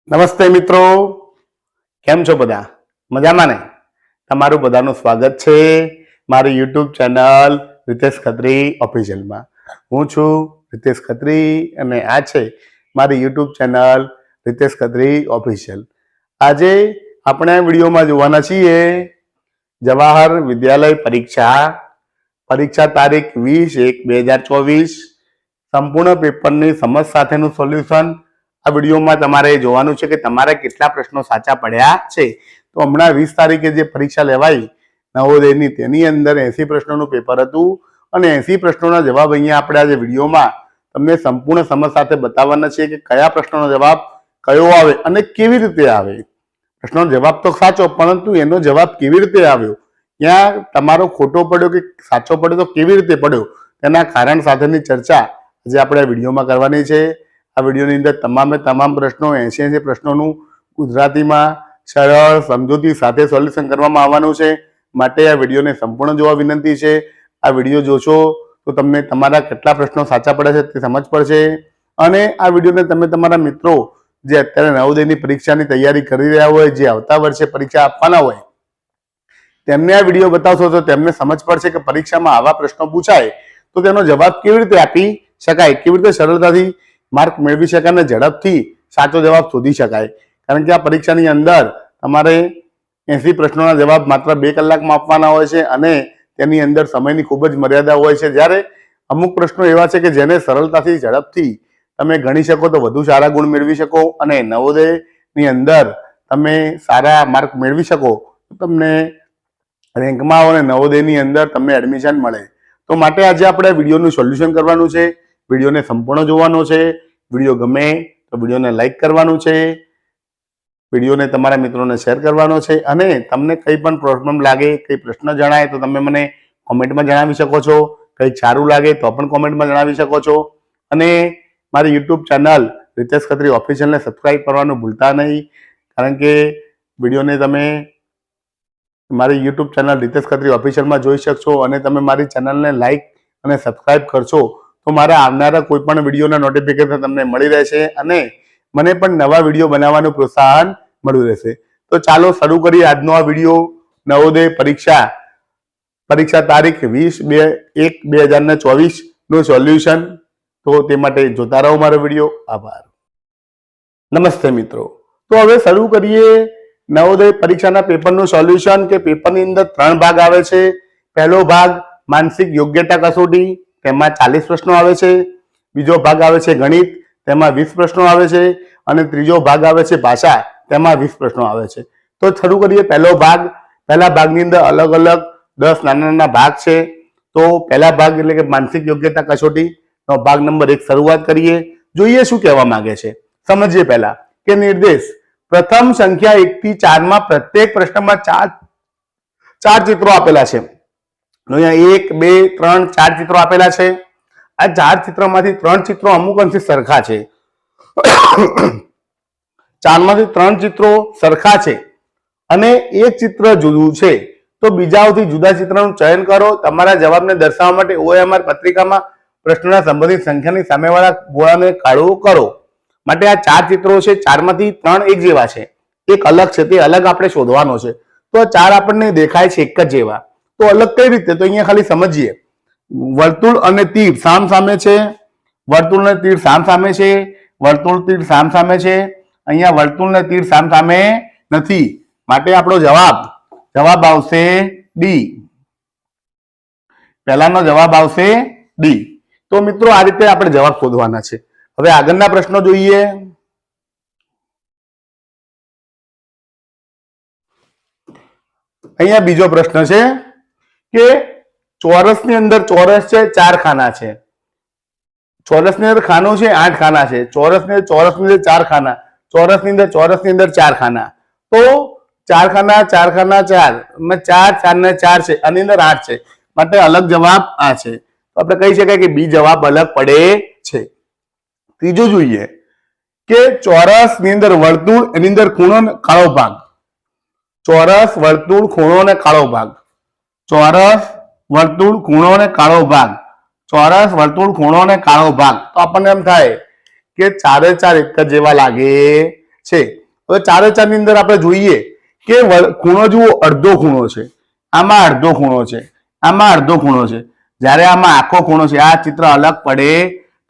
નમસ્તે મિત્રો, કેમ છો બધા? મજામાં ને? તમારું બધાનું સ્વાગત છે મારી યુટ્યુબ ચેનલ રીતેશ ખત્રી ઓફિશિયલમાં. હું છું રીતેશ ખત્રી અને આ છે મારી YouTube channel Ritesh Khatri official. આજે આપણે આ વિડીયોમાં જોવાના છીએ જવાહર વિદ્યાલય પરીક્ષા તારીખ 20/1/2024 સંપૂર્ણ પેપરની સમજ સાથેનું સોલ્યુશન. આ વિડીયોમાં તમારે જોવાનું છે કે તમારે કેટલા પ્રશ્નો સાચા પડ્યા છે. તો હમણાં 20 તારીખે જે પરીક્ષા લેવાઈ નવોદયની તેની અંદર 80 પ્રશ્નોનું પેપર હતું અને 80 પ્રશ્નોના જવાબ અહીંયા આપણે આજે વિડીયોમાં તમને સંપૂર્ણ સમજ સાથે બતાવવાના છે કે કયા પ્રશ્નોનો જવાબ કયો આવે અને કેવી રીતે આવે. પ્રશ્નનો જવાબ તો સાચો, પરંતુ એનો જવાબ કેવી રીતે આવ્યો, ત્યાં તમારો ખોટો પડ્યો કે સાચો પડ્યો તો કેવી રીતે પડ્યો, તેના કારણ સાથેની ચર્ચા આજે આપણે આ વિડીયોમાં કરવાની છે. આ વિડીયોની અંદર તમામ પ્રશ્નો 80 પ્રશ્નોનું ગુજરાતીમાં સરળ સમજૂતી સાથે સોલ્યુશન કરવામાં આવવાનું છે. માટે આ વિડીયોને સંપૂર્ણ જોવા વિનંતી છે. આ વિડીયો જોશો તો તમને તમારા કેટલા પ્રશ્નો સાચા પડે છે તે સમજ પડશે અને આ વિડીયોને તમે તમારા મિત્રો જે અત્યારે નવોદયની પરીક્ષાની તૈયારી કરી રહ્યા હોય, જે આવતા વર્ષે પરીક્ષા આપવાના હોય, તેમને આ વિડીયો બતાવશો તો તેમને સમજ પડશે કે પરીક્ષામાં આવા પ્રશ્નો પૂછાય તો તેનો જવાબ કેવી રીતે આપી શકાય, કેવી રીતે સરળતાથી માર્ક મેળવી શકાય અને ઝડપથી સાચો જવાબ શોધી શકાય. કારણ કે આ પરીક્ષાની અંદર તમારે 80 પ્રશ્નોના જવાબ માત્ર 2 કલાકમાં આપવાના હોય છે અને તેની અંદર સમયની ખૂબ જ મર્યાદા હોય છે. જ્યારે અમુક પ્રશ્નો એવા છે કે જેને સરળતાથી ઝડપથી તમે ગણી શકો તો વધુ સારા ગુણ મેળવી શકો અને નવોદયની અંદર તમે સારા માર્ક મેળવી શકો તો તમને રેન્કમાં આવો અને નવોદયની અંદર તમને એડમિશન મળે. તો માટે આજે આપણે વિડીયોનું સોલ્યુશન કરવાનું છે. વિડીયોને સંપૂર્ણ જોવાનો છે. વિડીયો ગમે તો વિડીયોને લાઈક કરવાનું છે, વિડીયોને તમારા મિત્રોને શેર કરવાનો છે અને તમને કંઈ પણ પ્રોબ્લેમ લાગે, કંઈ પ્રશ્ન જણાય તો તમે મને કોમેન્ટમાં જણાવી શકો છો. કંઈ સારું લાગે તો પણ કોમેન્ટમાં જણાવી શકો છો અને મારી યુટ્યુબ ચેનલ રીતેશ ખત્રી ઓફિશિયલને સબસ્ક્રાઈબ કરવાનું ભૂલતા નહીં. કારણ કે વિડીયોને તમે મારી યુટ્યુબ ચેનલ રીતેશ ખત્રી ઓફિશિયલમાં જોઈ શકશો અને તમે મારી ચેનલને લાઈક અને સબસ્ક્રાઈબ કરશો તો મારા આવનારા કોઈ પણ વિડીયોના નોટિફિકેશન તમને મળી રહેશે અને મને પણ નવા વિડીયો બનાવવાનું પ્રોત્સાહન મળ્યું રહેશે. તો ચાલો શરૂ કરીએ આજનો આ વિડીયો. નવોદય પરીક્ષા તારીખ 20/1/2024 નું સોલ્યુશન. તો તે માટે જોતા રહો મારો વિડીયો. આભાર. નમસ્તે મિત્રો, તો હવે શરૂ કરીએ નવોદય પરીક્ષાના પેપરનું સોલ્યુશન. કે પેપરની અંદર 3 ભાગ આવે છે. પહેલો ભાગ માનસિક યોગ્યતા કસોટી, તેમાં 40 પ્રશ્નો આવે છે. બીજો ભાગ આવે છે ગણિત, તેમાં 20 પ્રશ્નો આવે છે અને ત્રીજો ભાગ આવે છે ભાષા, તેમાં 20 પ્રશ્નો આવે છે. તો શરૂ કરીએ પહેલો ભાગ. પહેલા ભાગની અંદર અલગ અલગ 10 નાના ભાગ છે. તો પહેલા ભાગ એટલે કે માનસિક યોગ્યતા કસોટી નો ભાગ નંબર 1 શરૂઆત કરીએ. જોઈએ શું કહેવા માંગે છે. સમજીએ પહેલા કે નિર્દેશ. પ્રથમ સંખ્યા 1 થી 4 માં પ્રત્યેક પ્રશ્નમાં ચાર ચિત્રો આપેલા છે. અહીંયા 1, 2, 3, 4 ચિત્રો આપેલા છે. આ 4 ચિત્રમાંથી 3 ચિત્રો અમુક અંશે સરખા છે. 4 માંથી 3 ચિત્રો સરખા છે અને એક ચિત્ર જુદું છે. તો બીજાઓથી જુદા ચિત્રનું ચયન કરો. તમારા જવાબને દર્શાવવા માટે OMR પત્રિકામાં પ્રશ્નોના સંબંધિત સંખ્યાની સામેવાળા ગોળાને કાળો કરો. માટે આ 4 ચિત્રો છે. 4 માંથી 3 એક જેવા છે, એક અલગ છે. તે અલગ આપણે શોધવાનો છે. તો 4 આપણને દેખાય છે એક જ જેવા. તો અલગ કઈ રીતે? તો અહીંયા ખાલી સમજીએ. વર્તુળ અને તીર સામ સામે છે. વર્તુળ અને તીર સામ સામે છે. વર્તુળ તીર સામ સામે છે. અહીંયા વર્તુળ અને તીર સામ સામે નથી. માટે આપણો જવાબ આવશે ડી. પહેલાનો જવાબ આવશે ડી. તો મિત્રો આ રીતે આપણે જવાબ શોધવાના છે. હવે આગળના પ્રશ્નો જોઈએ. અહીંયા બીજો પ્રશ્ન છે કે ચોરસની અંદર ચોરસ છે, 4 ખાના છે. ચોરસની અંદર ખાનું છે, 8 ખાના છે. ચોરસની અંદર 4 ખાના. ચોરસની અંદર 4 ખાના. તો 4 ખાના 4 ખાના 4 4 4 ને 4 છે, આની અંદર 8 છે. માટે અલગ જવાબ આ છે. તો આપણે કહી શકાય કે બી જવાબ અલગ પડે છે. ત્રીજું જોઈએ કે ચોરસની અંદર વર્તુળ, એની અંદર ખૂણો ને કાળો ભાગ. ચોરસ, વર્તુળ, ખૂણો ને કાળો ભાગ. ચોરસ, વર્તુળ, ખૂણો ને કાળો ભાગ. ચોરસ, વર્તુળ, ખૂણો ને કાળો ભાગ. તો આપણને એમ થાય કે 4 એ 4 એક જ જેવા લાગે છે. હવે 4 4 ની અંદર આપણે જોઈએ કે ખૂણો જુઓ, અડધો ખૂણો છે, આમાં અડધો ખૂણો છે, આમાં અડધો ખૂણો છે, જ્યારે આમાં આખો ખૂણો છે. આ ચિત્ર અલગ પડે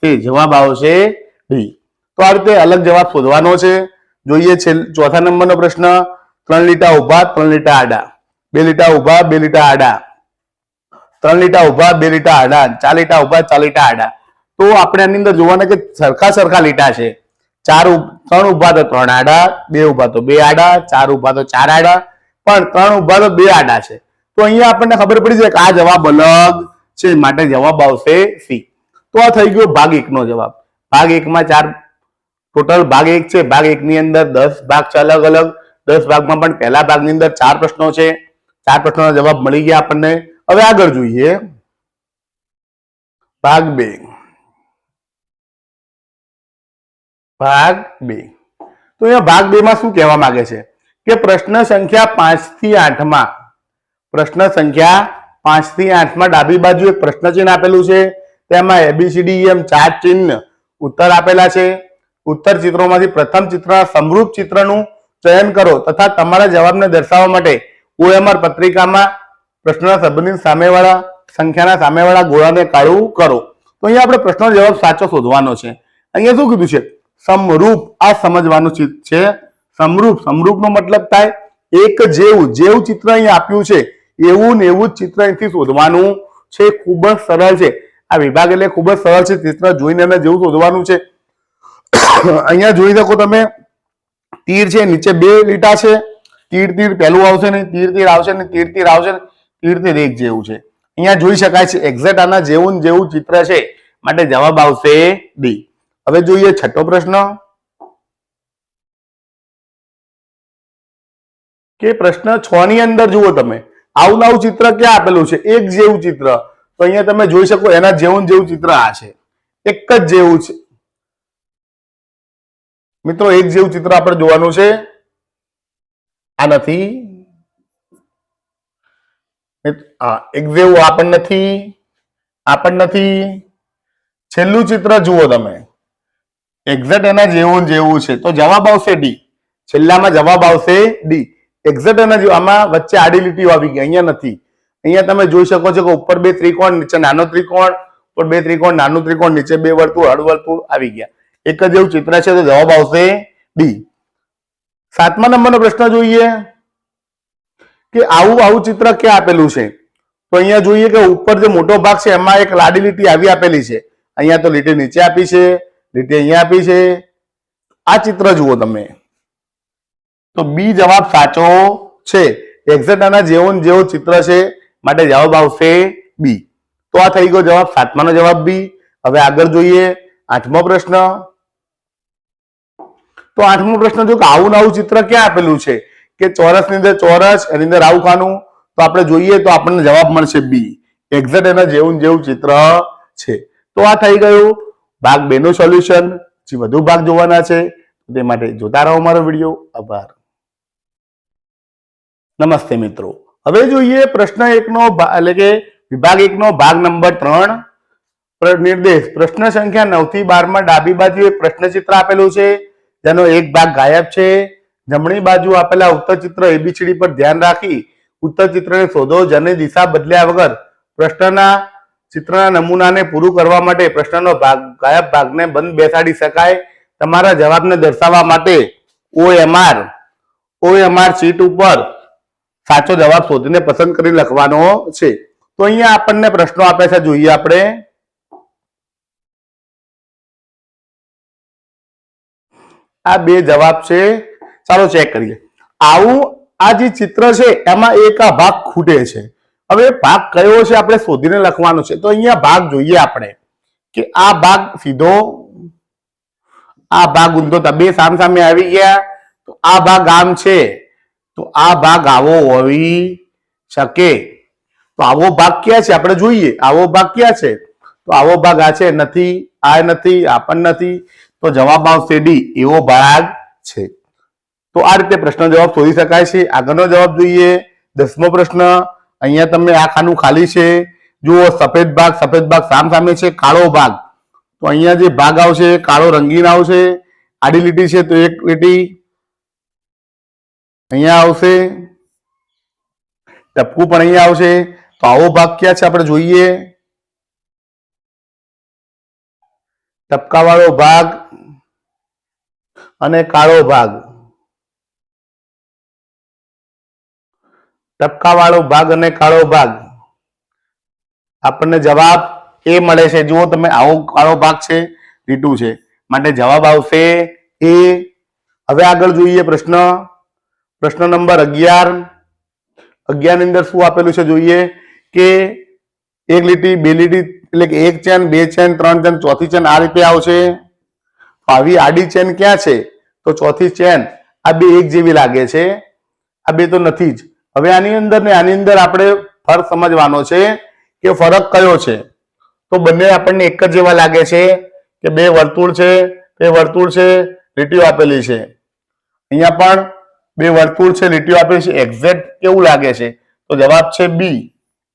તે જવાબ આવશે ડી. તો આ રીતે અલગ જવાબ શોધવાનો છે. જોઈએ છે ચોથા નંબરનો પ્રશ્ન. 3 લીટા ઊભા 3 લીટા આડા, 2 લીટા ઊભા 2 લીટા આડા, 3 લીટા ઊભા 2 લીટા આડા, 4 લીટા ઊભા 4 લીટા આડા. તો આપણે આની અંદર જોવાના કે સરખા સરખા લીટા છે. 3 ઊભા તો 3 આડા, 2 ઊભા તો 2 આડા, 4 ઊભા તો 4 આડા, પણ 3 ઊભા તો 2 આડા છે. તો અહીંયા આપણને ખબર પડી જાય કે આ જવાબ અલગ છે, માટે જવાબ આવશે સી. તો આ થઈ ગયો ભાગ 1 નો જવાબ. ભાગ 1 માં 4 ટોટલ ભાગ 1 છે. ભાગ 1 ની અંદર 10 ભાગ છે અલગ અલગ. 10 ભાગમાં પણ પહેલા ભાગની અંદર 4 પ્રશ્નો છે. 4 પ્રશ્નોના જવાબ મળી ગયા આપણને. હવે આગળ જોઈએ ભાગ 2. ભાગ 2. તો અહીંયા ભાગ 2 માં શું કહેવા માંગે છે કે પ્રશ્ન સંખ્યા 5 થી 8 માં, પ્રશ્ન સંખ્યા 5 થી 8 માં ડાબી બાજુ એક પ્રશ્ન ચિહ્ન આપેલું છે. તેમાં ABCDEM 4 ચિહ્ન ઉત્તર આપેલા છે. ઉત્તર ચિત્રોમાંથી પ્રથમ ચિત્રના સમરૂપ ચિત્રનું ચયન કરો તથા તમારા જવાબને દર્શાવવા માટે OMR પત્રિકામાં પ્રશ્નના શબ્દની સામેવાળા સંખ્યાના સામેવાળા ગોળાને કાળું કરો. તો અહીંયા આપણે પ્રશ્નનો જવાબ સાચો શોધવાનો છે. અહીંયા શું કીધું છે? સમરૂપ. આ સમજવાનું છે. સમરૂપ, સમરૂપનો મતલબ થાય એક જેવું. જેવું ચિત્ર અહીં આપ્યું છે એવું ને એવું જ ચિત્ર અહીંથી શોધવાનું છે. ખૂબ જ સરળ છે આ વિભાગ, એટલે ખૂબ જ સરળ છે. ચિત્ર જોઈને અને જેવું શોધવાનું છે. અહીંયા જોઈ શકો તમે, તીર છે, નીચે 2 લીટા છે. તીર તીર પહેલું આવશે ને, તીર તીર આવશે ને, તીર તીર આવશે ને, તીર તીર એક જેવું છે. અહીંયા જોઈ શકાય છે એક્ઝેક્ટ આના જેવું ને જેવું ચિત્ર છે, માટે જવાબ આવશે ડી. હવે જોઈએ છઠ્ઠો પ્રશ્ન કે પ્રશ્ન 6 ની અંદર જુઓ તમે, આવું નવું ચિત્ર ક્યાં આપેલું છે? એક જેવું ચિત્ર. તો અહીંયા તમે જોઈ શકો એના જેવું ને જેવું ચિત્ર આ છે, એક જ જેવું છે. મિત્રો એક જેવું ચિત્ર આપણે જોવાનું છે. આ નથી, એક જેવું આ પણ નથી, આ પણ નથી. છેલ્લું ચિત્ર જુઓ તમે, એક્ઝેક્ટ એના જેવું જેવું છે. તો જવાબ આવશે ડી. છેલ્લામાં જવાબ આવશે ડી. એક્ઝેક્ટ એના જેવું. આમાં વચ્ચે આડી લીટીઓ આવી ગઈ, અહીંયા નથી. અહીંયા તમે જોઈ શકો છો કે ઉપર 2 ત્રિકોણ, નીચે નાનો ત્રિકોણ, ઉપર 2 ત્રિકોણ, નાનું ત્રિકોણ, નીચે 2 વર્તુળ, અર્ધવર્તુળ આવી ગયા. એક જ એવું ચિત્ર છે, તો જવાબ આવશે ડી. 7મા નંબરનો પ્રશ્ન જોઈએ કે આવું ચિત્ર ક્યાં આપેલું છે? તો અહીંયા જોઈએ કે ઉપર જે મોટો ભાગ છે એમાં એક લાડી લીટી આવી આપેલી છે. અહીંયા તો લીટી નીચે આપી છે, લીટી અહીંયા આપી છે. આ ચિત્ર જુઓ તમે, તો બી જવાબ સાચો છે. એક્ઝેક્ટ આના જેવો ને જેવો ચિત્ર છે, માટે જવાબ આવશે બી. તો આ થઈ ગયો જવાબ. 7માનો જવાબ બી. હવે આગળ જોઈએ 8મો પ્રશ્ન. તો 8મો પ્રશ્ન જો કે આવું નવું ચિત્ર ક્યાં આપેલું છે કે ચોરસ ની અંદર ચોરસ, એની અંદર આવું ખાનું. તો આપણે જોઈએ તો આપણને જવાબ મળશે બી. એક્ઝેક્ટ એના જેવું જેવું ચિત્ર છે. તો આ થઈ ગયું ભાગ 2 નું સોલ્યુશન. જે વધુ ભાગ જોવાના છે તે માટે જોતા રહો મારો વિડીયો. આભાર. નમસ્તે મિત્રો. હવે જોઈએ પ્રશ્ન 1 નો એટલે કે વિભાગ 1 નો ભાગ નંબર 3 નિર્દેશ. પ્રશ્ન સંખ્યા 9 થી 12 માં ડાબી બાજુ એક પ્રશ્ન ચિત્ર આપેલું છે, જેનો એક ભાગ ગાયબ છે. જમણી બાજુ આપેલા ઉત્તર ચિત્ર ABCD પર ધ્યાન રાખી ઉત્તર ચિત્રને શોધો, જેની દિશા બદલ્યા વગર પ્રશ્નના ચિત્રના નમૂનાને પૂરું કરવા માટે પ્રશ્નનો ગાયબ ભાગને બંધ બેસાડી શકાય. તમારા જવાબને દર્શાવવા માટે OMR શીટ ઉપર સાચો જવાબ શોધીને પસંદ કરી લખવાનો છે. તો અહીંયા આપણને પ્રશ્નો આપ્યા છે, જોઈએ આપણે. આ 2 જવાબ છે, ચાલો ચેક કરીએ. આવું આ જે ચિત્ર છે એમાં એક આ ભાગ ખૂટે છે. હવે ભાગ કયો છે આપણે શોધીને લખવાનો છે. તો અહીંયા ભાગ જોઈએ આપણે કે આ ભાગ સીધો, આ ભાગ ઊંધો, 2 સામસામે આવી ગયા. તો આ ભાગ આમ છે, તો આ ભાગ આવો હોઈ શકે. તો આવો ભાગ ક્યાં છે આપણે જોઈએ. આવો ભાગ ક્યાં છે? તો આવો ભાગ આ છે, નથી, આ નથી, આ પણ નથી. તો જવાબ આવશે ડી, એવો ભાગ છે. તો આ રીતે પ્રશ્ન જવાબ શોધી શકાય છે. આગળનો જવાબ જોઈએ 10મો પ્રશ્ન. અહીંયા તમે આ ખાનું ખાલી છે, જુઓ સફેદ ભાગ સામસામે છે, કાળો ભાગ. તો અહીંયા જે ભાગ આવશે કાળો રંગીન આવશે. આડી લીટી છે તો એક લીટી, અહીંયા આવશે, ટપકું પણ અહીંયા આવશે. તો આવો ભાગ ક્યાં છે આપણે જોઈએ. ટપકાવાળો ભાગ અને કાળો ભાગ. ટપકાવાળો ભાગ અને કાળો ભાગ. આપણને જવાબ એ મળે છે. જુઓ તમે, આવો કાળો ભાગ છે, લીટું છે, માટે જવાબ આવશે એ. હવે આગળ જોઈએ પ્રશ્ન નંબર 11. 11 ની અંદર શું આપેલું છે જોઈએ કે એક લીટી, બે લીટી, એટલે કે એક ચેન, બે ચેન, ત્રણ ચેન, ચોથી ચેન આ રીતે આવશે. આવી આડી ચેન ક્યાં છે? તો ચોથી ચેન. આ બે એક જેવી લાગે છે, આ બે તો નથી જ. હવે આની અંદર ને આની અંદર આપણે ફરક સમજવાનો છે કે ફરક કયો છે. તો બંને આપણને એક જ જેવા લાગે છે કે બે વર્તુળ છે, લીટીઓ આપેલી છે. અહીંયા પણ બે વર્તુળ છે, લીટીઓ આપેલી છે. એક્ઝેક્ટ કેવું લાગે છે? તો જવાબ છે બી.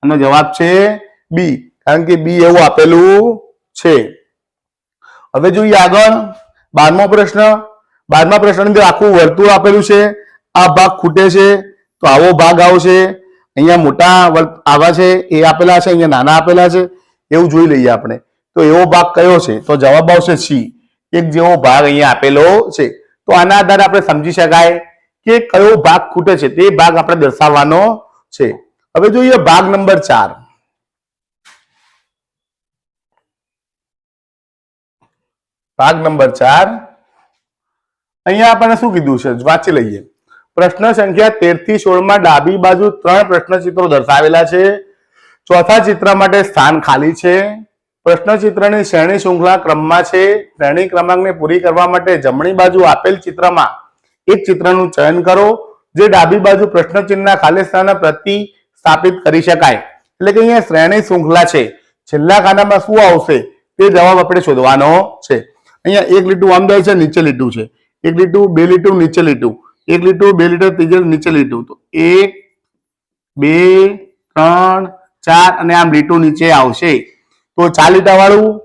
અને જવાબ છે બી, કારણ કે બી એવું આપેલું છે. હવે જોઈએ આગળ 12મો પ્રશ્ન. 12મા પ્રશ્ન અંદર આખું વર્તુળ આપેલું છે. આ ભાગ ખૂટે છે તો આવો ભાગ આવશે. અહીંયા મોટા આવા છે એ આપેલા છે, અહીંયા નાના આપેલા છે, એવું જોઈ લઈએ આપણે. તો એવો ભાગ કયો છે? તો જવાબ આવશે સી. એક જેવો ભાગ અહીંયા આપેલો છે. તો આના આધારે આપણે સમજી શકાય કે કયો ભાગ ખૂટે છે, તે ભાગ આપણે દર્શાવવાનો છે. હવે જોઈએ ભાગ નંબર 4. ભાગ નંબર 4. અહીંયા આપણને શું કીધું છે વાંચી લઈએ. પ્રશ્ન સંખ્યા 13 થી 16 માં ડાબી બાજુ 3 પ્રશ્ન ચિત્રો દર્શાવેલા છે. ચોથા ચિત્ર માટે સ્થાન ખાલી છે. પ્રશ્ન ચિત્રની શ્રેણી શૃંખલા ક્રમમાં છે. શ્રેણી ક્રમાંકને પૂરી કરવા માટે જમણી બાજુ આપેલ ચિત્રમાં એક ચિત્રનું ચયન કરો જે ડાબી બાજુ પ્રશ્ન ચિહ્નના ખાલી સ્થાને પ્રતિસ્થાપિત કરી શકાય. એટલે કે અહીંયા શ્રેણી શૃંખલા છે, છેલ્લા ખાનામાં શું આવશે તે જવાબ આપણે શોધવાનો છે. અહીંયા એક લીટું આમ જાય છે, નીચે લીટું છે, એક લીટું, બે લીટું, નીચે લીટું, એક લીટું, બે લીટું, ત્રીજે નીચે લીટું. તો 1 2 3 4 અને આમ લીટું નીચે આવશે. તો 4 લીટા વાળું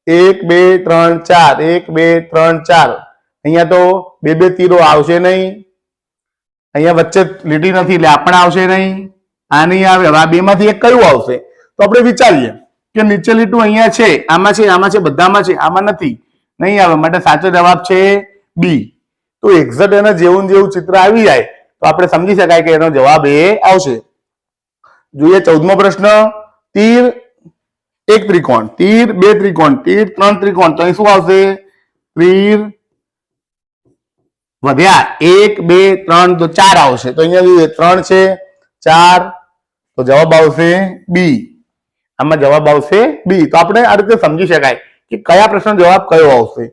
1 2 3 4, 1 2 3 4. અહીંયા તો બે બે તીરો આવશે નહીં. અહીંયા વચ્ચે લીટી નથી એટલે આ પણ આવશે નહીં, આ નહીં આવે. હવે આ બે માંથી એક કયું આવશે? તો આપણે વિચારીએ કે નીચે લીટું અહીંયા છે, આમાં છે, આમાં છે, બધામાં છે, આમાં નથી, નહીં આવે. માટે સાચો જવાબ છે બી. તો એક્ઝેક્ટ એના જેવું જેવું ચિત્ર આવી જાય તો આપણે સમજી શકાય કે એનો જવાબ એ આવશે. જોઈએ 14મો પ્રશ્ન. તીર એક ત્રિકોણ, તીર બે ત્રિકોણ, તીર ત્રણ ત્રિકોણ. તો અહીં શું આવશે? તીર વધ્યા 1 2 3 તો 4 આવશે. તો અહીંયા જોઈએ 3 છે, 4. તો જવાબ આવશે બી. આમાં જવાબ આવશે બી. તો આપણે આ રીતે સમજી શકાય કે કયા પ્રશ્નનો જવાબ કયો આવશે.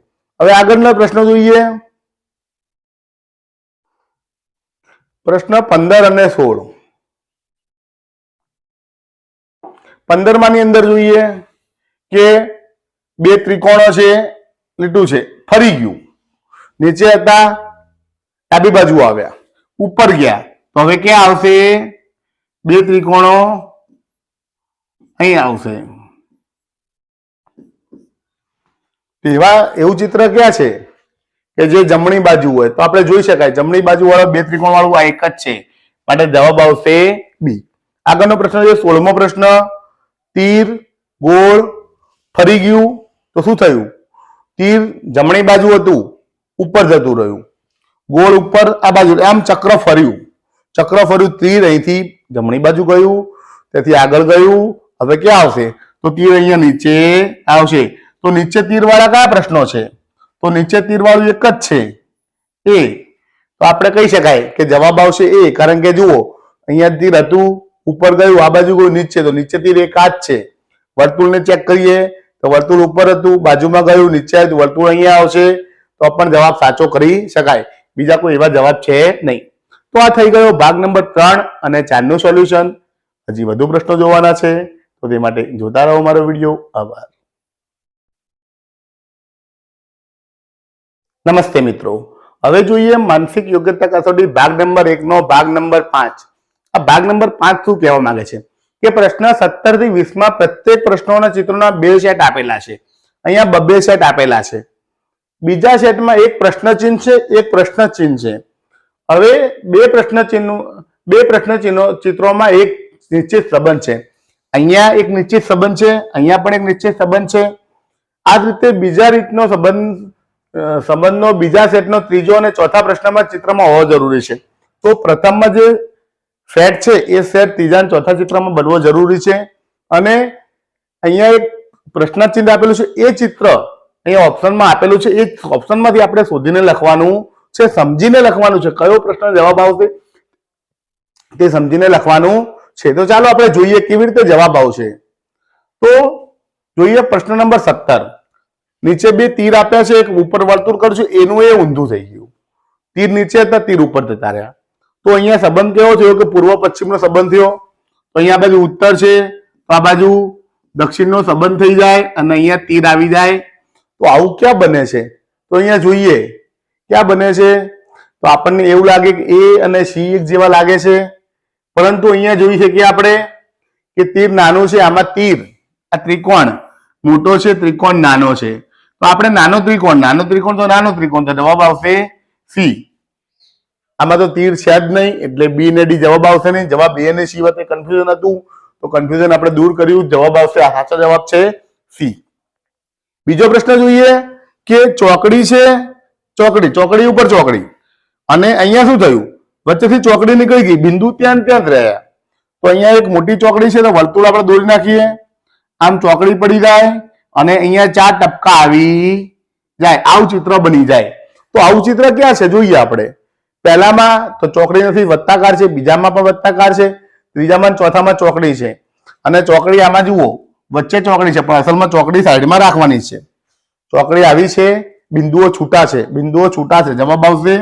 હવે આગળનો પ્રશ્ન જોઈએ. પ્રશ્ન 15 અને 16. 15 માની અંદર જોઈએ કે બે ત્રિકોણો છે, લીટું છે, ફરી ગયું. નીચે હતા, ડાબી બાજુ આવ્યા, ઉપર ગયા. તો હવે ક્યાં આવશે? બે ત્રિકોણો અહીં આવશે. એવું ચિત્ર ક્યાં છે કે જે જમણી બાજુ હોય? તો આપણે જોઈ શકાય જમણી બાજુ વાળો બે ત્રિકોણ વાળું આ એક જ છે, માટે જવાબ આવશે બી. આગળનો પ્રશ્ન છે 16મો પ્રશ્ન. તીર ગોળ ફરી ગયું તો શું થયું? તીર જમણી બાજુ હતું, ઉપર જતું રહ્યું, ગોળ ઉપર આ બાજુ, આમ ચક્ર ફર્યું, તીર અહીંથી જમણી બાજુ ગયું, તેથી આગળ ગયું. હવે ક્યાં આવશે? તો તીર અહીંયા નીચે આવશે. તો નીચે તીર વાળા કયા પ્રશ્નો છે? તો નીચે તીર વાળું એક જ છે, એ. તો આપણે કહી શકાય કે જવાબ આવશે એ, કારણ કે જુઓ અહીંયા તીર હતું, ઉપર ગયું, આ બાજુ ગયું, નીચે. તો નીચે તીર એક આ જ છે. વર્તુળને ચેક કરીએ તો વર્તુળ ઉપર હતું, બાજુમાં ગયું, નીચે આવ્યું, વર્તુળ અહીંયા આવશે. તો પણ જવાબ સાચો કરી શકાય. બીજા કોઈ એવા જવાબ છે નહીં. તો આ થઈ ગયો ભાગ નંબર 3 અને 4 નું સોલ્યુશન. હજી વધુ પ્રશ્નો જોવાના છે તો તે માટે જોતા રહો મારો વિડીયો. આભાર. નમસ્તે મિત્રો. હવે જોઈએ માનસિક યોગ્યતા કસોટી ભાગ નંબર 1 નો ભાગ નંબર 5. આ ભાગ નંબર 5 શું કહેવા માંગે છે કે પ્રશ્ન 17 થી 20 માં પ્રત્યેક પ્રશ્નોના ચિત્રોના 2 સેટ આપેલા છે. અહીંયા 2 સેટ આપેલા છે. બીજા સેટમાં એક પ્રશ્ન ચિહ્ન છે, એક પ્રશ્ન ચિહ્ન છે. હવે બે પ્રશ્ન ચિત્રોમાં એક નિશ્ચિત સંબંધ છે. અહીંયા એક નિશ્ચિત સંબંધ છે, અહીંયા પણ એક નિશ્ચિત સંબંધ છે. આ જ રીતે બીજા રીતનો સંબંધનો બીજા સેટનો ત્રીજો અને ચોથા પ્રશ્નમાં ચિત્રમાં હોવો જરૂરી છે. તો પ્રથમમાં જે સેટ છે એ સેટ ત્રીજા અને ચોથા ચિત્રમાં બનવો જરૂરી છે. અને અહીંયા એક પ્રશ્ન ચિહ્ન આપેલું છે, એ ચિત્ર અહીંયા ઓપ્શનમાં આપેલું છે, એ ઓપ્શનમાંથી આપણે શોધીને લખવાનું છે, સમજીને લખવાનું છે. કયો પ્રશ્ન જવાબ આવશે તે સમજીને લખવાનું છે. તો ચાલો આપણે જોઈએ કેવી રીતે જવાબ આવશે. તો જોઈએ પ્રશ્ન નંબર 17. નીચે બે તીર આપ્યા છે, એક ઉપર વર્તુળ કરશું, એનું એ ઊંધું થઈ ગયું. તીર નીચે હતા, તીર ઉપર જતા રહ્યા. તો અહીંયા સંબંધ કેવો થયો કે પૂર્વ પશ્ચિમનો સંબંધ થયો. તો અહીંયા બાજુ ઉત્તર છે, તો આ બાજુ દક્ષિણનો સંબંધ થઈ જાય અને અહીંયા તીર આવી જાય. તો આવું ક્યાં બને છે? તો અહીંયા જોઈએ ક્યાં બને છે. તો આપણને એવું લાગે કે એ અને સી એક જેવા લાગે છે, પરંતુ અહીંયા જોઈ શકીએ આપણે કે તીર નાનું છે. આમાં તીર આ ત્રિકોણ મોટો છે, ત્રિકોણ નાનો છે. તો આપણે નાનો ત્રિકોણ તો નાનો ત્રિકોણ, તો જવાબ આવશે સી. આમાં તો તીર છે જ નહીં, એટલે બી ને ડી જવાબ આવશે નહીં. જવાબ એ અને સી વચ્ચે કન્ફ્યુઝન હતું, તો કન્ફ્યુઝન આપણે દૂર કર્યું. જવાબ આવશે, આ સાચો જવાબ છે સી. બીજો પ્રશ્ન જોઈએ કે ચોકડી છે, ચોકડી ઉપર ચોકડી, અને અહીંયા શું થયું? વચ્ચેથી ચોકડી નીકળી ગઈ, બિંદુ ત્યાં જ રહ્યા. તો અહીંયા એક મોટી ચોકડી છે, તો વર્તુળ આપણે દોરી નાખીએ. આમ ચોકડી પડી જાય અને અહીંયા 4 ટપકા આવી જાય, આવું ચિત્ર બની જાય. તો આવું ચિત્ર ક્યાં છે જોઈએ આપણે. પહેલામાં તો ચોકડી નથી, વત્તાકાર છે. બીજામાં પણ વત્તાકાર છે, ત્રીજામાં ચોથામાં ચોકડી છે. અને ચોકડી આમાં જુઓ, વચ્ચે ચોકડી છે, પણ અસલમાં ચોકડી સાઈડમાં રાખવાની છે. ચોકડી આવી છે, બિંદુઓ છૂટા છે. જવાબ આવશે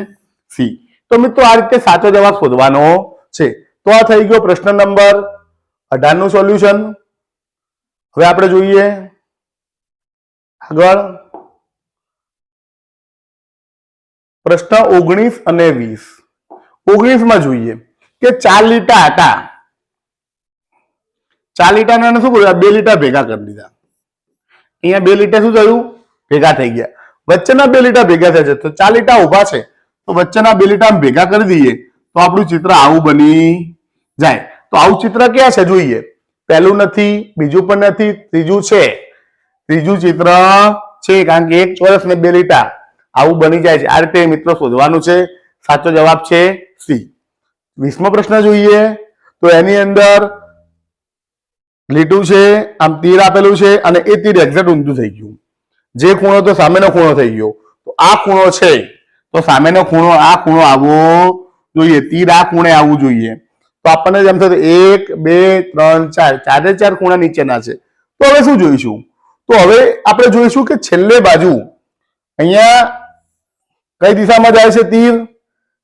સી. તો મિત્રો આ રીતે સાચો જવાબ શોધવાનો છે. તો આ થઈ ગયો પ્રશ્ન નંબર 18 નું સોલ્યુશન. હવે આપણે જોઈએ આગળ પ્રશ્ન 19 અને 20. 19 માં જોઈએ કે 4 લીટા હતા. 4 લીટાને શું કર્યું? 2 લીટા ભેગા કરી દીધા. અહીંયા 2 લીટા શું થયું? ભેગા થઈ ગયા. વચ્ચેના 2 લીટા ભેગા થયા છે, તો 4 લીટા ઉભા છે, તો વચ્ચેના 2 લીટા ભેગા કરી દઈએ તો આપણું ચિત્ર આવું બની જાય. તો આવું ચિત્ર ક્યાં છે જોઈએ. પહેલું નથી, બીજું પણ નથી, ત્રીજું છે. ત્રીજું ચિત્ર છે, કારણ કે એક ચોરસ ને 2 લીટા આવું બની જાય છે. આ રીતે મિત્રો શોધવાનું છે. સાચો જવાબ છે સી. 20મો પ્રશ્ન જોઈએ તો એની અંદર લીટું છે, આમ તીર આપેલું છે, અને એ તીર એક્ઝેક્ટ ઊંધું થઈ ગયું. જે ખૂણો તો સામેનો ખૂણો થઈ ગયો. તો આ ખૂણો છે, તો સામેનો ખૂણો આ ખૂણો આવવો જોઈએ. તીર આ ખૂણે આવવું જોઈએ. તો આપણને જેમ થતું 1 2 3 4, ચારે 4 ખૂણા નીચેના છે. તો હવે શું જોઈશું? તો હવે આપણે જોઈશું કે છેલ્લે બાજુ અહીંયા કઈ દિશામાં જાય છે? તીર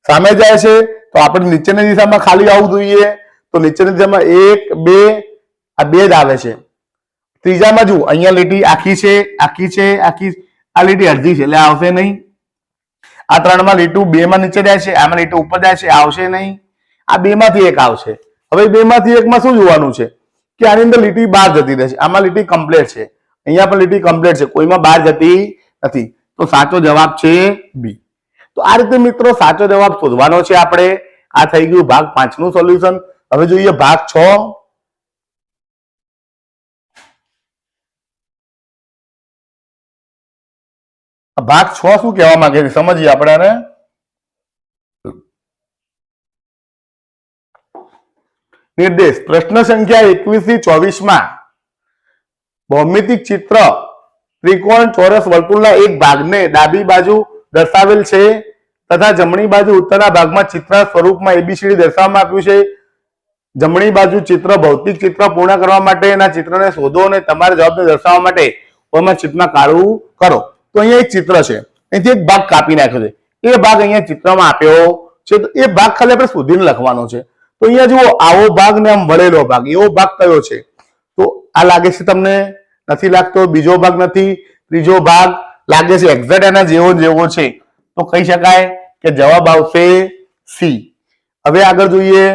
સામે જાય છે, તો આપણે નીચેની દિશામાં ખાલી આવવું જોઈએ. તો નીચેની દિશામાં 1 2, આ 2 જ આવે છે. ત્રીજામાં જુઓ, અહીંયા લીટી આખી છે, આ લીટી અડધી છે, એટલે આવશે નહીં. આ 3માં લીટું 2 માં નીચે જાય છે, આમાં લીટું ઉપર જાય છે, આવશે નહીં. આ 2 માંથી 1 આવશે. હવે 2 માંથી 1 માં શું જોવાનું છે કે આની અંદર લીટી બહાર જતી રહેશે. આમાં લીટી કમ્પ્લીટ છે, અહીંયા પણ લીટી કમ્પ્લીટ છે, કોઈમાં બહાર જતી નથી. તો સાચો જવાબ છે બી. તો આ રીતે મિત્રો સાચો જવાબ શોધવાનો છે આપણે. આ થઈ ગયું ભાગ 5 નું સોલ્યુશન. હવે જોઈએ ભાગ 6. ભાગ 6 શું કહેવા માંગે છે સમજીએ આપણે. નિર્દેશ પ્રશ્ન સંખ્યા 21 થી 24 માં ભૌમિતિક ચિત્ર ત્રિકોણ, ચોરસ, વર્તુળના એક ભાગને ડાબી બાજુ દર્શાવેલ છે તથા જમણી બાજુ ઉત્તરના ભાગમાં ચિત્ર સ્વરૂપમાં ABCD દર્શાવવામાં આપ્યું છે. જમણી બાજુ ચિત્ર ભૌતિક ચિત્ર પૂર્ણ કરવા માટેના ચિત્રને શોધો અને તમારા જવાબને દર્શાવવા માટે ઓમાં ચિત્રમાં કાળું કરો. તો અહીંયા એક ચિત્ર છે, અહીંથી એક ભાગ કાપી નાખ્યો છે, એ ભાગ અહીંયા ચિત્રમાં આપ્યો છે. તો એ ભાગ ખાલી આપણે શોધીને લખવાનો છે. તો અહીંયા જુઓ, આવો ભાગ ને આમ વળેલો ભાગ, એવો ભાગ કયો છે? તો આ લાગે છે તમને? નથી લાગતો. બીજો ભાગ નથી, ત્રીજો ભાગ લાગે છે એક્ઝેક્ટ એના જેવો છે. તો કહી શકાય કે જવાબ આવશે સી. હવે આગળ જોઈએ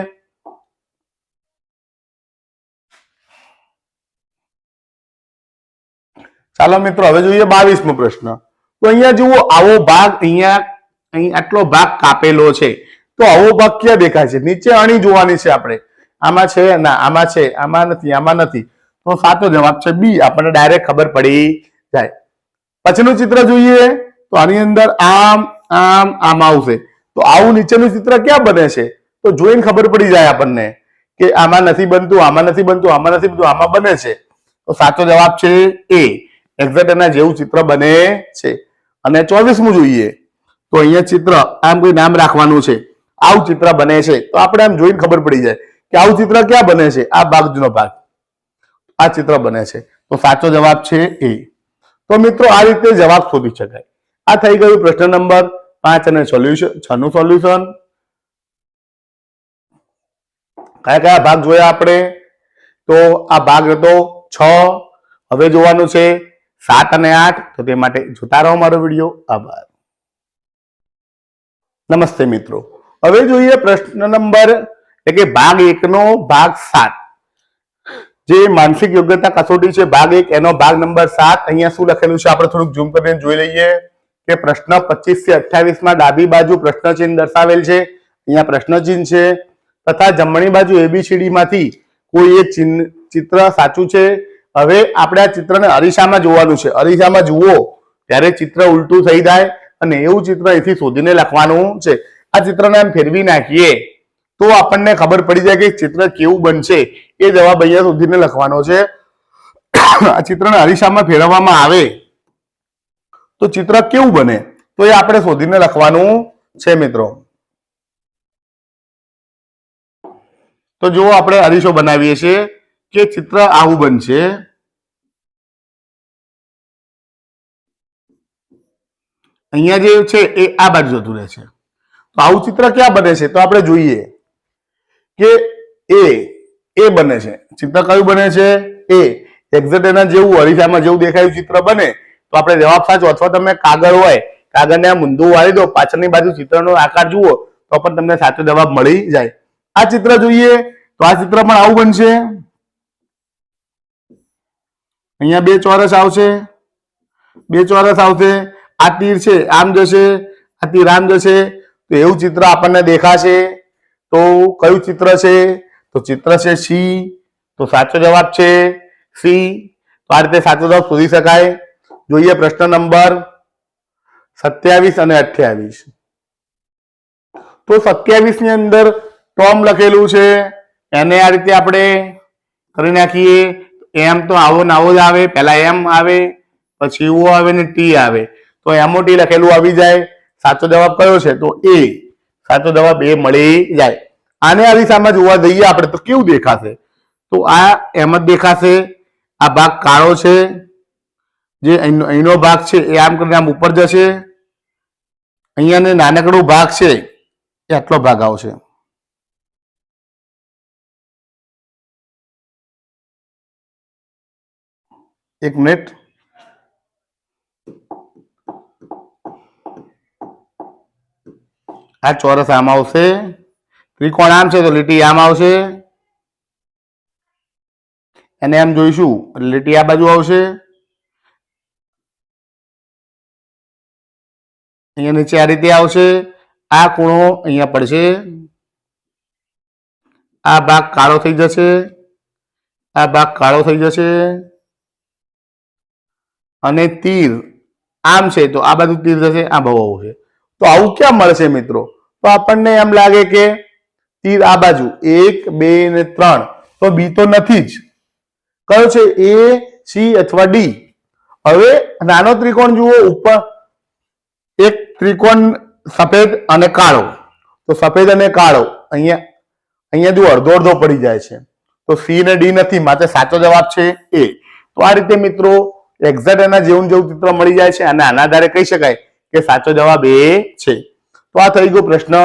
ચાલો મિત્રો, હવે જોઈએ 22મો પ્રશ્ન. તો અહીંયા જુઓ, આવો ભાગ અહીં આટલો ભાગ કાપેલો છે. તો આવો ભાગ ક્યાં દેખાય છે? નીચે અણી જોવાની છે આપણે. આમાં છે ના, આમાં છે, આમાં નથી, આમાં નથી. તો સાચો જવાબ છે બી. આપણને ડાયરેક્ટ ખબર પડી જાય. પછીનું ચિત્ર જોઈએ તો આની અંદર આમ આમ આમ આવશે. તો આવું નીચેનું ચિત્ર ક્યાં બને છે? તો જોઈને ખબર પડી જાય આપણને કે આમાં નથી બનતું, આમાં નથી બનતું, આમાં નથી બનતું, આમાં બને છે. તો સાચો જવાબ છે એ. એક્ઝેક્ટ એના જેવું ચિત્ર બને છે. અને 24મું જોઈએ તો અહીંયા ચિત્ર આમ કોઈ નામ રાખવાનું છે. આવું ચિત્ર બને છે. તો આપણે આમ જોઈને ખબર પડી જાય કે આવું ચિત્ર ક્યાં બને છે? આ બાજુનો ભાગ, આ ચિત્ર બને છે. તો સાચો જવાબ છે એ. તો મિત્રો આ રીતે જવાબ શોધી શકાય. આ થઈ ગયું પ્રશ્ન નંબર 5 અને 6 નું સોલ્યુશન. કયા કયા ભાગ જોયા આપણે? તો આ ભાગ હતો 6. હવે જોવાનું છે 7 અને 8. તો તે માટે જોતા રહો મારો વિડીયો. આભાર. નમસ્તે મિત્રો. હવે જોઈએ પ્રશ્ન નંબર એટલે કે ભાગ 1 નો ભાગ 7. જે માનસિક યોગ્યતા કસોટી છે ભાગ 1 એનો ભાગ નંબર 7. અહીંયા શું લખેલું છે આપણે થોડુંક ઝૂમ કરીને જોઈ લઈએ કે પ્રશ્ન 25 થી 28 માં ડાબી બાજુ પ્રશ્ન ચિહ્ન દર્શાવેલ છે. અહીંયા પ્રશ્ન ચિહ્ન છે તથા જમણી બાજુ ABCD માંથી કોઈ એક ચિત્ર સાચું છે. હવે આપણે આ ચિત્રને અરીસામાં જોવાનું છે. અરીસામાં જુઓ ત્યારે ચિત્ર ઉલટું થઈ જાય અને એવું ચિત્ર અહીંથી શોધીને લખવાનું છે. આ ચિત્રને આમ ફેરવી નાખીએ તો આપણને ખબર પડી જાય કે ચિત્ર કેવું બનશે. એ જવાબ અહીંયા શોધીને લખવાનો છે. આ ચિત્રને અરીસામાં ફેરવવામાં આવે તો ચિત્ર કેવું બને તો એ આપણે શોધીને લખવાનું છે મિત્રો. તો જો આપણે અરીસો બનાવીએ છીએ કે ચિત્ર આવું બનશે. અહીંયા જે છે એ આ બાજુ જતું રહે છે. તો આવું ચિત્ર ક્યાં બને છે? તો આપણે જોઈએ કે એ બને છે. ચિત્ર કયું બને છે? એ. એક્ઝેક્ટ એના જેવું અરીસામાં જેવું દેખાયું ચિત્ર બને તો આપણે જવાબ સાચો. અથવા તમે કાગળ હોય, કાગળને આમ ઊંધું વાળી દો, પાછળની બાજુ ચિત્રનો આકાર જુઓ તો પણ તમને સાચો જવાબ મળી જાય. આ ચિત્ર જોઈએ તો આ ચિત્ર પણ આવું બનશે. અહીંયા 2 ચોરસ આવશે, 2 ચોરસ આવશે. આ તીર છે આમ જશે, આ તીર આમ જશે. તો એવું ચિત્ર આપણને દેખાશે. તો કયું ચિત્ર છે? તો ચિત્ર છે સી. તો સાચો જવાબ છે સી. તો આ રીતે સાચો જવાબ શોધી શકાય. જોઈએ પ્રશ્ન નંબર 27 અને 28. તો 27 ની અંદર ટોમ લખેલું છે. એને આ રીતે આપણે કરી નાખીએ. એમ તો આવો ને આવો જ આવે. પહેલા એમ આવે, પછી ઓ આવે ને ટી આવે. તો એમઓટી લખેલું આવી જાય. સાચો જવાબ કયો છે? તો એ. સાચો જવાબ એ મળી જાય. આને અરીસામાં જોવા જઈએ આપણે તો કેવું દેખાશે? તો આ એમ જ દેખાશે. આ ભાગ કાળો છે. જે અહીંનો ભાગ છે એ આમ કરીને આમ ઉપર જશે. અહીંયા નાનકડો ભાગ છે એ આટલો ભાગ આવશે. એક મિનિટ. આ ચોરસ આમ આવશે. ત્રિકોણ આમ છે તો લીટી આમ આવશે. એને એમ જોઈશું એટલે લીટી આ બાજુ આવશે. અહીંયા નીચે આ રીતે આવશે. આ ખૂણો અહીંયા પડશે. આ ભાગ કાળો થઈ જશે. આ ભાગ કાળો થઈ જશે. અને તીર આમ છે તો આ બાજુ તીર જશે, આ ભાવ આવશે. તો આવું ક્યાં મળશે મિત્રો? તો આપણને એમ લાગે કે તીર આ બાજુ 1 2 ને 3. તો બી તો નથી જ. કયો છે? એ, સી અથવા ડી. હવે નાનો ત્રિકોણ જુઓ ઉપર. એક ત્રિકોણ સફેદ અને કાળો. તો સફેદ અને કાળો અહીંયા જો અડધો અડધો પડી જાય છે. તો સી ને ડી નથી, માટે સાચો જવાબ છે એ. તો આ રીતે મિત્રો એક્ઝેક્ટ એના જેવું જેવું ચિત્ર મળી જાય છે અને આના આધારે કહી શકાય કે સાચો જવાબ એ છે. તો આ થઈ ગયો પ્રશ્ન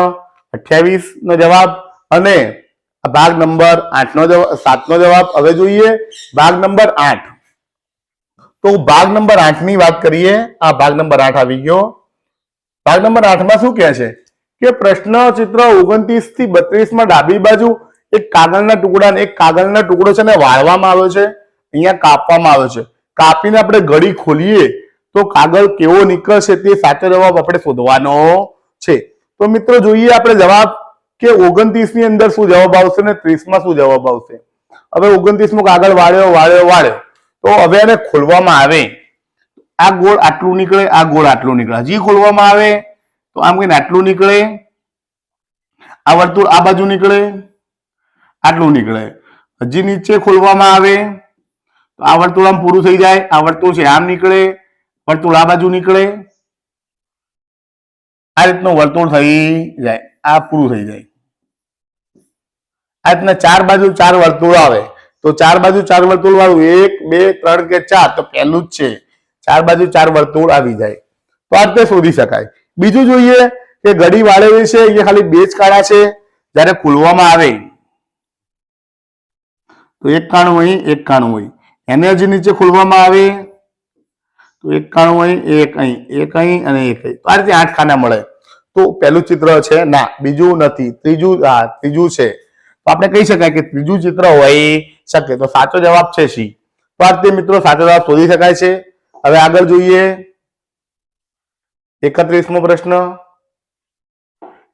28 નો જવાબ અને ભાગ નંબર 8 નો જવાબ 7 નો જવાબ. હવે જોઈએ ભાગ નંબર 8. તો ભાગ નંબર 8 ની વાત કરીએ. આ ભાગ નંબર 8 આવી ગયો. ભાગ નંબર 8 માં શું કહે છે કે પ્રશ્ન ચિત્ર 29 થી 32 માં ડાબી બાજુ એક કાગળના ટુકડો છે ને વાળવામાં આવ્યો છે. અહીંયા કાપવામાં આવ્યો છે. કાપીને આપણે ઘડી ખોલીએ તો કાગળ કેવો નીકળશે તે સાચો જવાબ આપણે શોધવાનો છે. તો મિત્રો જોઈએ આપણે જવાબ કે 29 ની અંદર શું જવાબ આવશે ને 30 માં શું જવાબ આવશે. હવે 29 માં આગળ વાળ્યો તો હવે એને ખોલવામાં આવે, આ ગોળ આટલું નીકળે, આ ગોળ આટલું નીકળે. હજી ખોલવામાં આવે તો આમ કહીને આટલું નીકળે, આ વર્તુળ આ બાજુ નીકળે, આટલું નીકળે. હજી નીચે ખોલવામાં આવે તો આ વર્તુળ આમ પૂરું થઈ જાય, આ વર્તુળ છે આમ નીકળે, વર્તુળ આ બાજુ નીકળે, આ રીતનું વર્તુળ થઈ જાય, આ પૂરું થઈ જાય. આ રીતના ચાર બાજુ ચાર વર્તુળ આવે તો ચાર બાજુ ચાર વર્તુળ વાળું 1 2 3 કે 4 તો પહેલું જ છે, ચાર બાજુ ચાર વર્તુળ આવી જાય. તો આ રીતે શોધી શકાય. બીજું જોઈએ કે ઘડી વાળેલી છે, અહીંયા ખાલી બે જ કાળા છે. જ્યારે ખોલવામાં આવે તો એક કાણું અહીં, એક કાણું અહીં. એને હજી નીચે ખોલવામાં આવે તો એક કાણું અહીં, એક અહીં, એક અહીં અને એક અહીં. તો આ રીતે 8 ખાના મળે. તો પહેલું ચિત્ર છે ના, બીજું નથી, ત્રીજું છે. તો આપણે કહી શકાય કે ત્રીજું ચિત્ર હોઈ શકે. તો સાચો જવાબ છે સી. તો આ રીતે મિત્રો સાચો જવાબ શોધી શકાય છે. હવે આગળ જોઈએ 31મો પ્રશ્ન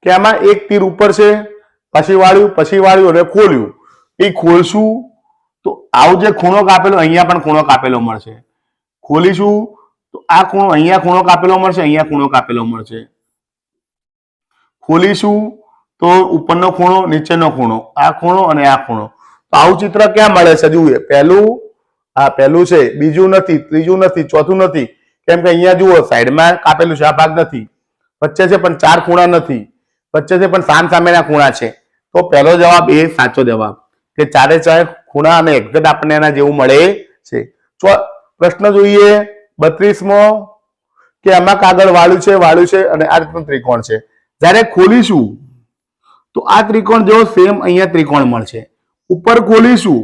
કે આમાં એક તીર ઉપર છે, પછી વાળ્યું અને ખોલ્યું. એ ખોલશું તો આવું જે ખૂણો કાપેલો, અહીંયા પણ ખૂણો કાપેલો મળશે. ખોલીશું તો આ ખૂણો, અહીંયા ખૂણો કાપેલો મળશે, અહીંયા ખૂણો કાપેલો મળશે. ખોલીશું તો ઉપરનો ખૂણો, નીચેનો ખૂણો, આ ખૂણો અને આ ખૂણો. તો આવું ચિત્ર ક્યાં મળે છે? જુએ પહેલું છે, બીજું નથી, ત્રીજું નથી, ચોથું નથી. કેમ કે અહીંયા જુઓ સાઈડમાં કાપેલું છે, આ ભાગ નથી. વચ્ચે છે પણ ચાર ખૂણા નથી, વચ્ચે છે પણ સામેના ખૂણા છે. તો પહેલો જવાબ એ સાચો જવાબ કે ચારે ચાર ખૂણા અને એક્ઝેક્ટ આપણને એના જેવું મળે છે. પ્રશ્ન જોઈએ 32મો કે આમાં કાગળ વાળ્યું છે અને આ રીતનું ત્રિકોણ છે. જ્યારે ખોલીશું તો આ ત્રિકોણ જેવો સેમ અહીંયા ત્રિકોણ મળશે. ઉપર ખોલીશું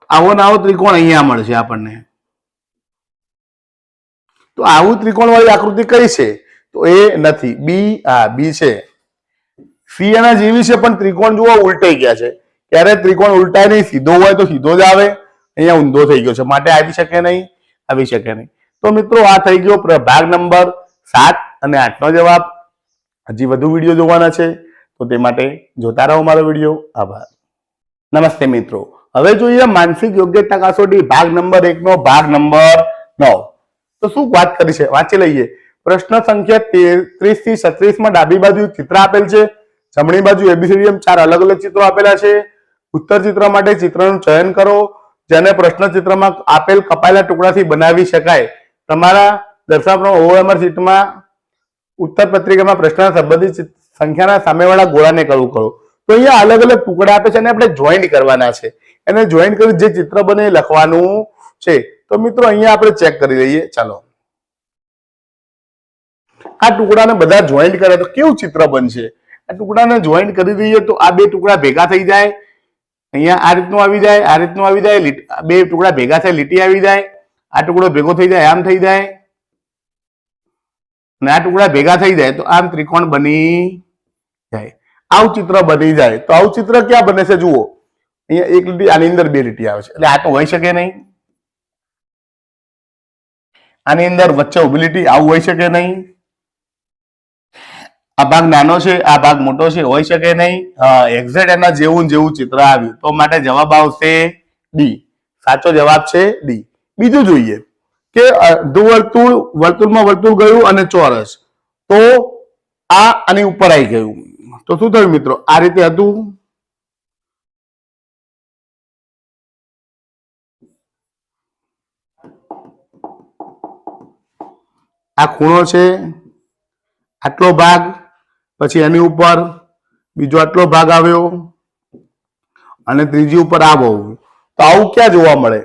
આવો ને આવો ત્રિકોણ અહીંયા મળશે આપણને. તો આવું ત્રિકોણ વાળી આકૃતિ કઈ છે? તો એ નથી. બી છે. સી એના જેવી છે પણ ત્રિકોણ જુઓ ઉલટાઈ ગયા છે. ત્યારે ત્રિકોણ ઉલટાય નહીં, સીધો હોય તો સીધો જ આવે, અહીંયા ઊંધો થઈ ગયો છે, માટે આવી શકે નહીં. તો મિત્રો આ થઈ ગયો ભાગ નંબર 7 અને 8 નો જવાબ. હજી વધુ વિડીયો જોવાના છે તો તે માટે જોતા રહો મારો વિડીયો. આભાર. નમસ્તે મિત્રો, હવે જોઈએ માનસિક યોગ્યતા કસોટી ભાગ નંબર 1 નો ભાગ નંબર 9. તો શું વાત કરી છે વાંચી લઈએ. પ્રશ્ન સંખ્યા 33 થી 36 માં ડાબી બાજુ ચિત્ર આપેલ છે, જમણી બાજુ એબીસીડી એમ 4 અલગ અલગ ચિત્રો આપેલા છે. ઉત્તર ચિત્ર માટે ચિત્રનું ચયન કરો જેને પ્રશ્ન ચિત્રમાં આપેલ કપાયેલા ટુકડાથી બનાવી શકાય. તમારા દર્શાવવાનો ઓએમઆર શીટમાં ઉત્તર પત્રિકામાં પ્રશ્ન સંબંધિત સંખ્યાના સામેવાળા ગોળાને કરવું કરો. તો અહીંયા અલગ અલગ ટુકડા આપે છે અને આપણે જોઈન્ટ કરવાના છે. એને જોઈન્ટ કરી જે ચિત્ર બને લખવાનું છે. તો મિત્રો અહીંયા આપણે ચેક કરી લઈએ. ચાલો, આ ટુકડાને બધા જોઈન્ટ કરે તો કેવું ચિત્ર બનશે? આ ટુકડાને જોઈન્ટ કરી દઈએ તો આ બે ટુકડા ભેગા થઈ જાય, અહીંયા આ રીતનું આવી જાય, આ રીતનું આવી જાય, બે ટુકડા ભેગા થાય, લીટી આવી જાય, આ ટુકડો ભેગો થઈ જાય, આમ થઈ જાય, અને આ ટુકડા ભેગા થઈ જાય તો આમ ત્રિકોણ બની જાય. આવું ચિત્ર બની જાય. તો આવું ચિત્ર ક્યાં બને છે? જુઓ, અહીંયા એક લીટી, આની અંદર બે લીટી આવે છે, એટલે આ તો હોઈ શકે નહીં. આની અંદર વચ્ચે ઉભી લીટી, આવું હોઈ શકે નહીં. આ ભાગ નાનો છે, આ ભાગ મોટો છે, હોઈ શકે નહીં. એક્ઝેક્ટ એના જેવું ચિત્ર આવ્યું. તો માટે જવાબ આવશે ડી. સાચો જવાબ છે ડી. બીજું જોઈએ કે વર્તુળમાં વર્તુળ ગયું અને ચોરસ, તો આ આની ઉપર આવી ગયું તો શું થયું મિત્રો? આ રીતે હતું. આ ખૂણો છે, આટલો ભાગ, પછી એની ઉપર બીજો આટલો ભાગ આવ્યો અને ત્રીજી ઉપર આવો. તો આવું ક્યાં જોવા મળે?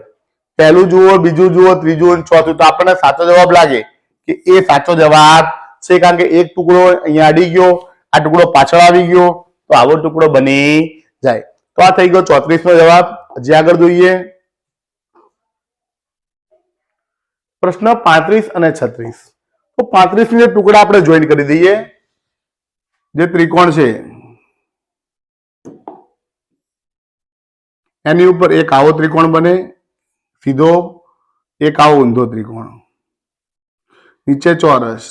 પહેલું જુઓ, બીજું જુઓ, ત્રીજું, ચોથું. તો આપણને સાચો જવાબ લાગે કે એ સાચો જવાબ છે, કારણ કે એક ટુકડો અહીંયા અડી ગયો, આ ટુકડો પાછળ આવી ગયો, તો આવો ટુકડો બની જાય. તો આ થઈ ગયો 34 નો જવાબ. હજી આગળ જોઈએ પ્રશ્ન 35 અને 36. તો 35 ને ટુકડા આપણે જોઈન કરી દઈએ. જે ત્રિકોણ છે એની ઉપર એક આવો ત્રિકોણ બને સીધો, એક આવો ઊંધો ત્રિકોણ, નીચે ચોરસ,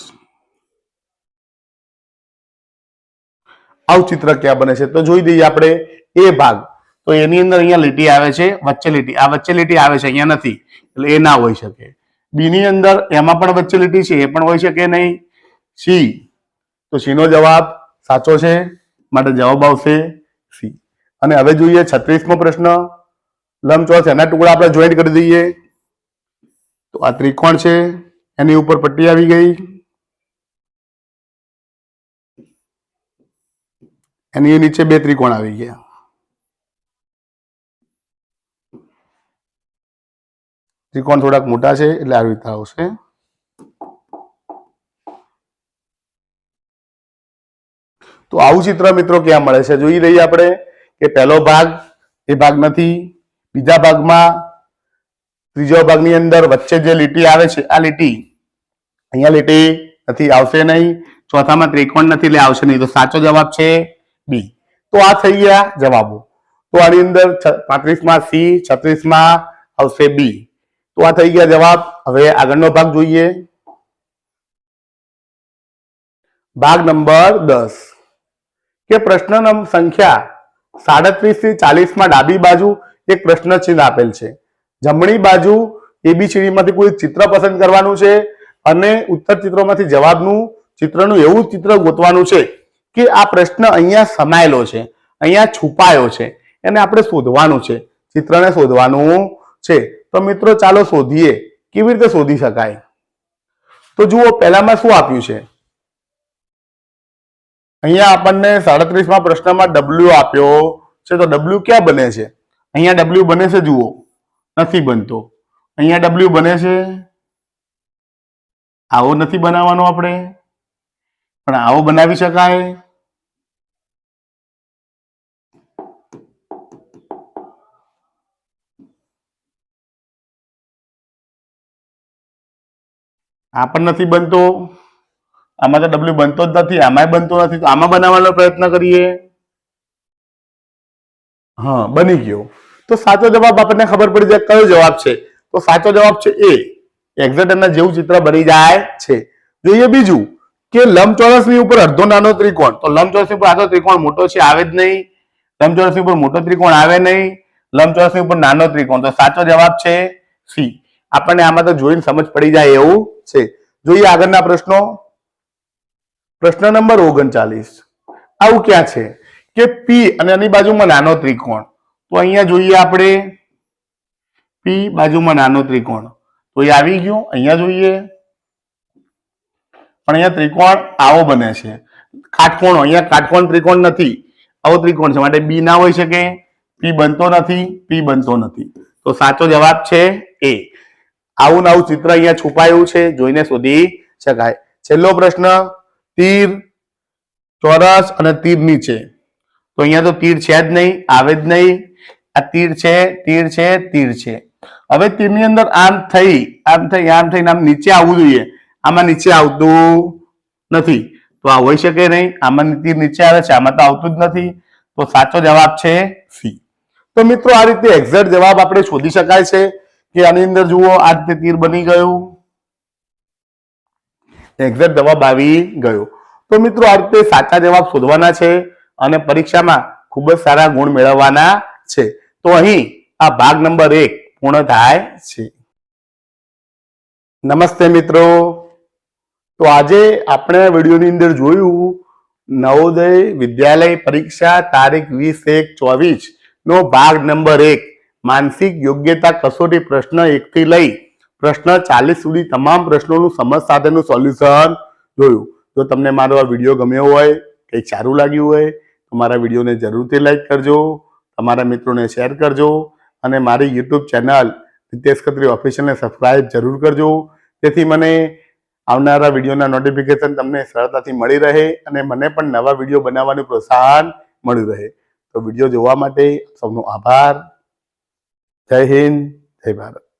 આવું ચિત્ર ક્યાં બને છે? તો જોઈ દઈએ આપણે એ ભાગ. તો એની અંદર અહીંયા લીટી આવે છે, વચ્ચે લીટી, આ વચ્ચે લીટી આવે છે, અહીંયા નથી, એટલે એ ના હોઈ શકે. બી ની અંદર એમાં પણ વચ્ચે લીટી છે, એ પણ હોઈ શકે નહીં. સી, તો સી નો જવાબ સાચો છે, માટે જવાબ આવશે સી. અને હવે જોઈએ 36મો પ્રશ્ન. લંબચોરસ એના ટુકડા આપણે જોઈન્ટ કરી દઈએ. તો આ ત્રિકોણ છે, એની ઉપર પટ્ટી આવી ગઈ, એની નીચે બે ત્રિકોણ આવી ગયા. ત્રિકોણ થોડાક મોટા છે એટલે આવી રીતે આવશે. તો આવું ચિત્ર મિત્રો ક્યાં મળે છે? જોઈ લઈએ આપણે કે પહેલો ભાગ એ ભાગ નથી, બીજા ભાગમાં ત્રીજો ભાગની અંદર વચ્ચે જે લીટી આવે છે આ લીટી, અહીંયા લીટી નથી, આવશે નહીં. ચોથામાં ત્રિકોણ નથી એટલે આવશે નહીં. તો સાચો જવાબ છે બી. તો આ થઈ ગયા જવાબો. તો આની અંદર 35માં સી, 36માં આવશે બી. તો આ થઈ ગયા જવાબ. હવે આગળનો ભાગ જોઈએ. ભાગ નંબર 10 કે પ્રશ્ન સંખ્યા 37 થી 40 માં ડાબી બાજુ એક પ્રશ્ન ચિહ્ન આપેલ છે. જમણી બાજુ એબીસીડી માંથી કોઈ ચિત્ર પસંદ કરવાનું છે અને ઉત્તર ચિત્રોમાંથી જવાબનું ચિત્રનું એવું ચિત્ર ગોતવાનું છે કે આ પ્રશ્ન અહીંયા સમાયેલો છે, અહીંયા છુપાયો છે, એને આપણે શોધવાનું છે, ચિત્રને શોધવાનું છે. તો મિત્રો ચાલો શોધીએ. કેવી રીતે શોધી શકાય? તો જુઓ, પહેલામાં શું આપ્યું છે? અહીંયા આપણને 37માં પ્રશ્નમાં ડબલ્યુ આપ્યો છે. તો ડબલ્યુ ક્યાં બને છે? અહીંયા ડબલ્યુ બને છે, જુઓ, નથી બનતો. અહીંયા ડબલ્યુ બને છે, આવો નથી બનાવવાનો આપણે, પણ આવો બનાવી શકાય. આ પણ નથી બનતો. આમાં તો ડબલ્યુ બનતો જ નથી, આમાંય બનતો નથી. તો આમાં બનાવવાનો પ્રયત્ન કરીએ. હા, બની ગયો. તો સાચો જવાબ આપણને ખબર પડી જાય કયો જવાબ છે. તો સાચો જવાબ છે એ. એક્ઝેક્ટ એના જેવું ચિત્ર બની જાય છે. જોઈએ બીજું કે લંબચોરસની ઉપર અડધો નાનો ત્રિકોણ. તો લંબચોરસની ઉપર આટલો ત્રિકોણ મોટો છે, આવે જ નહીં. લંબચોરસની ઉપર મોટો ત્રિકોણ આવે નહીં. લંબચોરસની ઉપર નાનો ત્રિકોણ. તો સાચો જવાબ છે સી. આપણને આમાં તો જોઈને સમજ પડી જાય એવું છે. જોઈએ આગળના પ્રશ્નો. પ્રશ્ન નંબર 39. આવું ક્યાં છે કે પી અને એની બાજુમાં નાનો ત્રિકોણ. તો અહીંયા જોઈએ આપણે પી બાજુમાં નાનો ત્રિકોણ. તો એ આવી ગયો. અહીંયા જોઈએ, પણ અહીંયા ત્રિકોણ આવો બને છે, કાટકોણ. અહીંયા કાટકોણ ત્રિકોણ નથી, આવો ત્રિકોણ છે, માટે બી ના હોઈ શકે. પી બનતો નથી, પી બનતો નથી. તો સાચો જવાબ છે એ. આવું નવું ચિત્ર અહીંયા છુપાયું છે, જોઈને શોધી શકાય. છેલ્લો પ્રશ્ન. તીર, ચોરસ અને તીર નીચે. તો અહીંયા તો તીર છે જ નહીં, આવે જ નહીં. આ તીર છે, તીર છે, તીર છે. હવે તીરની અંદર આમ થઈ, આમ થઈ, આમ થઈને આમ નીચે આવવું જોઈએ. આમાં નીચે આવતું નથી, તો આ હોઈ શકે નહીં. આમાં તીર નીચે આવે છે, આમાં તો આવતું જ નથી. તો સાચો જવાબ છે સી. તો મિત્રો આ રીતે એક્ઝેક્ટ જવાબ આપણે શોધી શકાય છે કે આની અંદર જુઓ, આ રીતે તીર બની ગયું, એક્ઝેક્ટ જવાબ આવી ગયો. તો મિત્રો આ રીતે સાચા જવાબ શોધવાના છે અને પરીક્ષામાં ખૂબ જ સારા ગુણ મેળવવાના છે. તો અહીં આ ભાગ નંબર 1 પૂર્ણ થાય છે. નમસ્તે મિત્રો. તો આજે આપણે વિડીયોની અંદર જોયું નવોદય વિદ્યાલય પરીક્ષા તારીખ 20/1/24 નો ભાગ નંબર 1 માનસિક યોગ્યતા કસોટી પ્રશ્ન 1 થી લઈ પ્રશ્ન 40 સુધી તમામ પ્રશ્નોનું સમજ સાથેનું સોલ્યુશન જોયું. જો તમને મારો આ વિડીયો ગમ્યો હોય, કંઈક સારું લાગ્યું હોય, તો મારા વિડીયોને જરૂરથી લાઈક કરજો, તમારા મિત્રોને શેર કરજો અને મારી યુટ્યુબ ચેનલ રિતેશ ખત્રી ઓફિશિયલને સબસ્ક્રાઇબ જરૂર કરજો, જેથી મને આવનારા વિડીયોના નોટિફિકેશન તમને સરળતાથી મળી રહે અને મને પણ નવા વિડીયો બનાવવાનું પ્રોત્સાહન મળી રહે. તો વિડીયો જોવા માટે સૌનો આભાર. જય હિન્દ, જય ભારત.